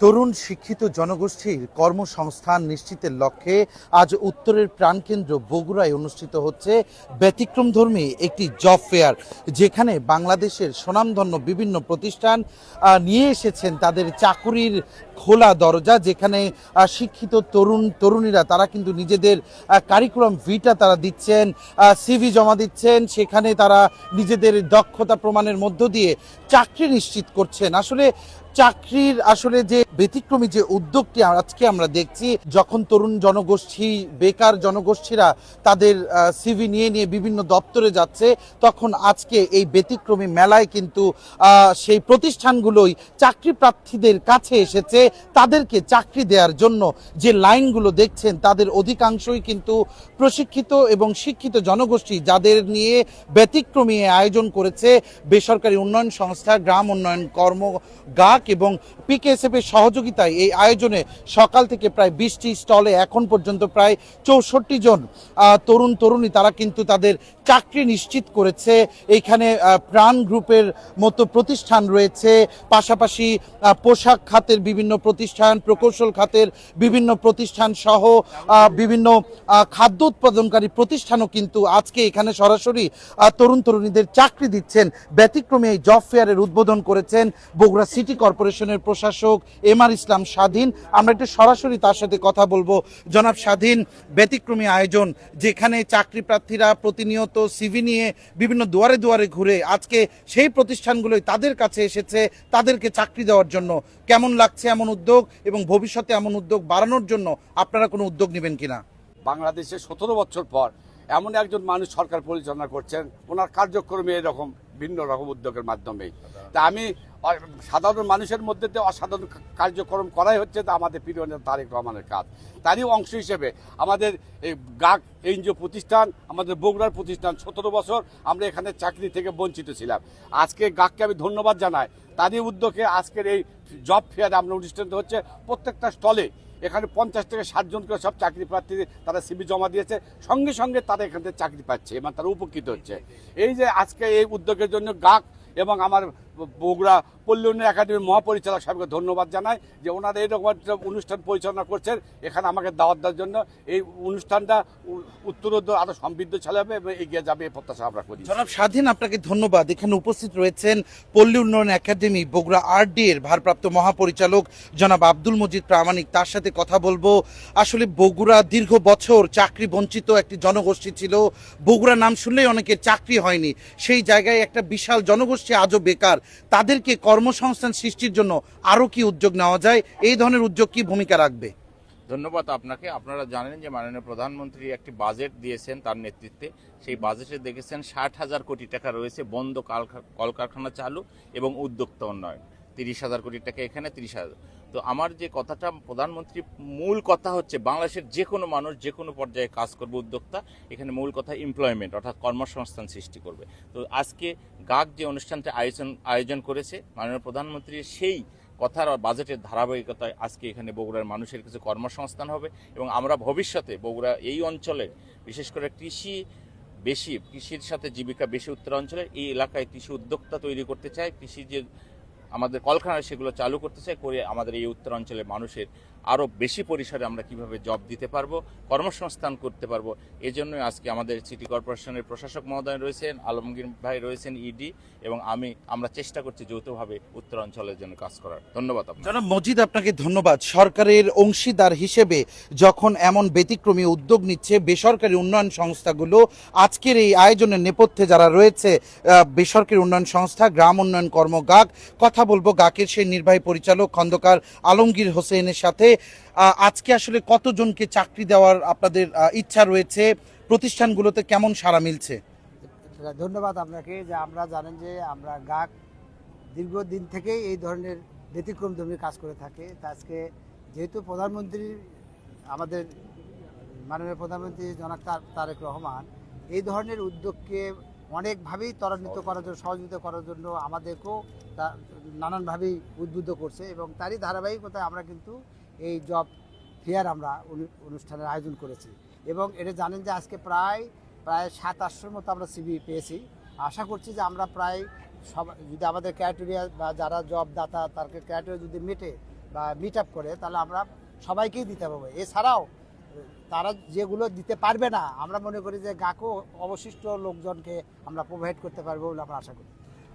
তরুণ শিক্ষিত জনগোষ্ঠীর কর্মসংস্থান নিশ্চিতের লক্ষ্যে আজ উত্তরের প্রাণকেন্দ্র বগুড়ায় অনুষ্ঠিত হচ্ছে ব্যতিক্রমধর্মী একটি জব ফেয়ার, যেখানে বাংলাদেশের স্বনামধন্য বিভিন্ন প্রতিষ্ঠান নিয়ে এসেছেন তাদের চাকুরির খোলা দরজা, যেখানে শিক্ষিত তরুণীরা তারা কিন্তু নিজেদের কারিকুলাম ভিটা তারা দিচ্ছেন, সিভি জমা দিচ্ছেন, সেখানে তারা নিজেদের দক্ষতা প্রমাণের মধ্য দিয়ে চাকরি নিশ্চিত করছেন। চাকরির যে ব্যতিক্রমী যে উদ্যোগটি আজকে আমরা দেখছি, যখন তরুণ জনগোষ্ঠী বেকার জনগোষ্ঠীরা তাদের সিভি নিয়ে বিভিন্ন দপ্তরে যাচ্ছে, তখন আজকে এই ব্যতিক্রমী মেলায় কিন্তু সেই প্রতিষ্ঠানগুলোই চাকরি প্রার্থীদের কাছে এসেছে তাদেরকে চাকরি দেওয়ার জন্য। যে লাইনগুলো দেখছেন তাদের অধিকাংশই কিন্তু প্রশিক্ষিত এবং শিক্ষিত জনগোষ্ঠী, যাদের নিয়ে ব্যতিক্রমী আয়োজন করেছে বেসরকারি উন্নয়ন সংস্থা গ্রাম উন্নয়ন কর্ম গাক এবং পিকেএসএফ এর সহযোগিতায় এই আয়োজনে সকাল থেকে প্রায় 20টি স্টলে এখন পর্যন্ত প্রায় 64 জন তরুণী তারা কিন্তু তাদের চাকরি নিশ্চিত করেছে। এইখানে প্রাণ গ্রুপের মতো প্রতিষ্ঠান রয়েছে, পাশাপাশি পোশাক খাতের বিভিন্ন প্রতিষ্ঠান, প্রকৌশল খাতের বিভিন্ন প্রতিষ্ঠান সহ বিভিন্ন খাদ্য উৎপাদনকারী প্রতিষ্ঠানও কিন্তু আজকে এখানে সরাসরি তরুণীদের চাকরি দিচ্ছেন। ব্যতিক্রমী এই জব ফেয়ারের উদ্বোধন করেছেন বগুড়া সিটি কর্পোরেশনের প্রশাসক এমআর ইসলাম স্বাধীন। আমরা একটু সরাসরি তার সাথে কথা বলবো। জনাব স্বাধীন, ব্যতিক্রমী আয়োজন, যেখানে চাকরি প্রার্থীরা প্রতিনিয়ত সিভি নিয়ে বিভিন্ন দুয়ারে দুয়ারে ঘুরে আজকে সেই প্রতিষ্ঠানগুলোই তাদের কাছে এসেছে তাদেরকে চাকরি দেওয়ার জন্য। কেমন লাগছে এমন উদ্যোগ, এবং ভবিষ্যতে এমন উদ্যোগ বাড়ানোর জন্য আপনারা কোনো উদ্যোগ নেবেন কিনা? বাংলাদেশে 17 বছর পর এমন একজন মানুষ সরকার পরিচালনা করছেন, ওনার কার্যক্রমে এরকম ভিন্ন রকম উদ্যোগের মাধ্যমে। তা আমি সাধারণ মানুষের মধ্যে অসাধারণ কার্যক্রম করাই হচ্ছে আমাদের প্রিয় নেতা তারেক রহমানের কাজ। তারই অংশ হিসেবে আমাদের এই গাক এনজিও প্রতিষ্ঠান, আমাদের বগুড়ার প্রতিষ্ঠান, 17 বছর আমরা এখানে চাকরি থেকে বঞ্চিত ছিলাম। আজকে গাককে আমি ধন্যবাদ জানাই, তারই উদ্যোগে আজকের এই জব ফেয়ার আমরা অনুষ্ঠিত হচ্ছে। প্রত্যেকটা স্টলে এখানে 50 থেকে 60 জন করে সব চাকরি প্রার্থী তারা সিভি জমা দিয়েছে, সঙ্গে সঙ্গে তারা এখান থেকে চাকরি পাচ্ছে এবং তারা উপকৃত হচ্ছে। এই যে আজকে এই উদ্যোগের জন্য গাক এবং আমার বগুড়া পল্লী উন্নয়ন একাডেমির মহাপরিচালক সাহেবকে ধন্যবাদ জানাই যে ওনারা এইরকম একটা অনুষ্ঠান পরিচালনা করছেন, এখানে আমাকে দাওয়াত দেওয়ার জন্য। এই অনুষ্ঠানটা উত্তরোত্তর আরো সমৃদ্ধশালী হবে এবং এগিয়ে যাবে এই প্রত্যাশা আমরা করি। জনাব স্বাধীন, আপনাকে ধন্যবাদ। এখানে উপস্থিত রয়েছেন পল্লী উন্নয়ন একাডেমি বগুড়া আরডি এর ভারপ্রাপ্ত মহাপরিচালক জনাব আব্দুল মজিদ প্রামাণিক। তার সাথে কথা বলবো। আসলে বগুড়া দীর্ঘ বছর চাকরি বঞ্চিত একটি জনগোষ্ঠী ছিল। বগুড়া নাম শুনলেই অনেকের চাকরি হয়নি, সেই জায়গায় একটা বিশাল জনগোষ্ঠী আজও বেকার। তাদেরকে কর্মসংস্থান সৃষ্টির জন্য আরো কি উদ্যোগ নেওয়া যায়? এই ধরনের উদ্যোগ কি ভূমিকা রাখবে? ধন্যবাদ আপনাকে। আপনারা জানেন যে মাননীয় প্রধানমন্ত্রী একটি বাজেট দিয়েছেন তার নেতৃত্বে। সেই বাজেটে দেখেছেন 60,000 কোটি টাকা রয়েছে বন্ধ কলকারখানা চালু এবং উদ্যোক্তা উন্নয়ন। 30,000 কোটি টাকা এখানে, 30,000। তো আমার যে কথাটা, প্রধানমন্ত্রী মূল কথা হচ্ছে বাংলাদেশের যে কোনো মানুষ যে কোনো পর্যায়ে কাজ করবে, উদ্যোক্তা। এখানে মূল কথা এমপ্লয়মেন্ট, অর্থাৎ কর্মসংস্থান সৃষ্টি করবে। তো আজকে গাক যে অনুষ্ঠানটা আয়োজন করেছে মাননীয় প্রধানমন্ত্রীর সেই কথার বাজেটের ধারাবাহিকতায় আজকে এখানে বগুড়ার মানুষের কিছু কর্মসংস্থান হবে এবং আমরা ভবিষ্যতে বগুড়া এই অঞ্চলে বিশেষ করে কৃষির সাথে জীবিকা বেশি উত্তর অঞ্চলে এই এলাকায় কৃষি উদ্যোক্তা তৈরি করতে চাই। কৃষি যে আমাদের কলকারখানা সেগুলো চালু করতে চাই, করে আমাদের এই উত্তর অঞ্চলের মানুষের আরও বেশি পরিসরে আমরা কিভাবে জব দিতে পারবো, কর্মসংস্থান করতে পারবো। এই জন্যই আজকে আমাদের সিটি কর্পোরেশনের প্রশাসক মহোদয় রয়েছেন, আলমগীর ভাই রয়েছেন, ইডি এবং আমরা চেষ্টা করছি যৌথভাবে উত্তর অঞ্চলের জন্য কাজ করার। ধন্যবাদ আপনাকে। জনাব মজিদ, আপনাকে ধন্যবাদ। সরকারের অংশীদার হিসেবে যখন এমন ব্যতিক্রমী উদ্যোগ নিচ্ছে বেসরকারি উন্নয়ন সংস্থাগুলো, আজকের এই আয়োজনের নেপথ্যে যারা রয়েছে বেসরকারি উন্নয়ন সংস্থা গ্রাম উন্নয়ন কর্ম গাক, কথা বলবো গাকের সেই নির্বাহী পরিচালক খন্দকার আলমগীর হোসেনের সাথে। আজকে আসলে কতজনকে চাকরি দেওয়ার আপনাদের ইচ্ছা রয়েছে? প্রতিষ্ঠানগুলোতে কেমন সাড়া মিলছে? ধন্যবাদ আপনাকে। যে আমরা জানেন যে আমরা গাক দীর্ঘদিন থেকেই এই ধরনের ব্যতিক্রমধর্মী কাজ করে থাকে। তা আজকে যেহেতু আমাদের মাননীয় প্রধানমন্ত্রী জনাব তারেক রহমান এই ধরনের উদ্যোগকে অনেকভাবেই ত্বরান্বিত করার জন্য, সহযোগিতা করার জন্য আমাদেরকেও নানানভাবেই উদ্বুদ্ধ করছে এবং তারই ধারাবাহিকতায় আমরা কিন্তু এই জব ফেয়ার আমরা অনুষ্ঠানের আয়োজন করেছি। এবং এটা জানেন যে আজকে প্রায় 700-800 মতো আমরা সিভি পেয়েছি। আশা করছি যে আমরা প্রায় যদি আমাদের ক্রাইটেরিয়া বা যারা জব দাতা তার ক্রাইটেরিয়া যদি মেটে বা মিট আপ করে, তাহলে আমরা সবাইকেই দিতে পারবো। এছাড়াও তারা যেগুলো দিতে পারবে না, আমরা মনে করি যে গাকও অবশিষ্ট লোকজনকে আমরা প্রোভাইড করতে পারবো বলে আমরা আশা করি।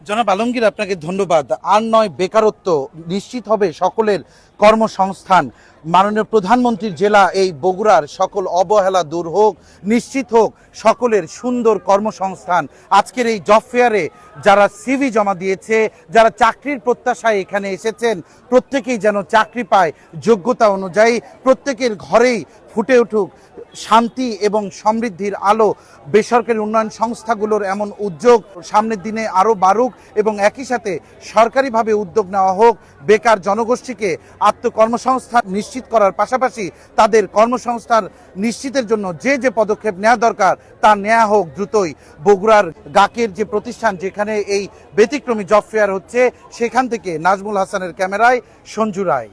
জনাব আলমগীর, আপনাকে ধন্যবাদ। আর নয় বেকারত্ব, নিশ্চিত হবে সকলের কর্মসংস্থান। মাননীয় প্রধানমন্ত্রীর জেলা এই বগুড়ার সকল অবহেলা দূর হোক, নিশ্চিত হোক সকলের সুন্দর কর্মসংস্থান। আজকের এই জব ফেয়ারে যারা সিভি জমা দিয়েছে, যারা চাকরির প্রত্যাশায় এখানে এসেছেন, প্রত্যেকেই যেন চাকরি পায় যোগ্যতা অনুযায়ী, প্রত্যেকের ঘরেই ফুটে উঠুক শান্তি এবং সমৃদ্ধির আলো। বেসরকারি উন্নয়ন সংস্থাগুলোর এমন উদ্যোগ সামনের দিনে আরও বাড়ুক এবং একই সাথে সরকারিভাবে উদ্যোগ নেওয়া হোক বেকার জনগোষ্ঠীকে আত্মকর্মসংস্থান নিশ্চিত করার পাশাপাশি তাদের কর্মসংস্থান নিশ্চিতের জন্য যে যে পদক্ষেপ নেওয়া দরকার তা নেওয়া হোক দ্রুতই। বগুড়ার গাকের যে প্রতিষ্ঠান যেখানে এই ব্যতিক্রমী জব ফেয়ার হচ্ছে, সেখান থেকে নাজমুল হাসানের ক্যামেরায় সঞ্জু রায়।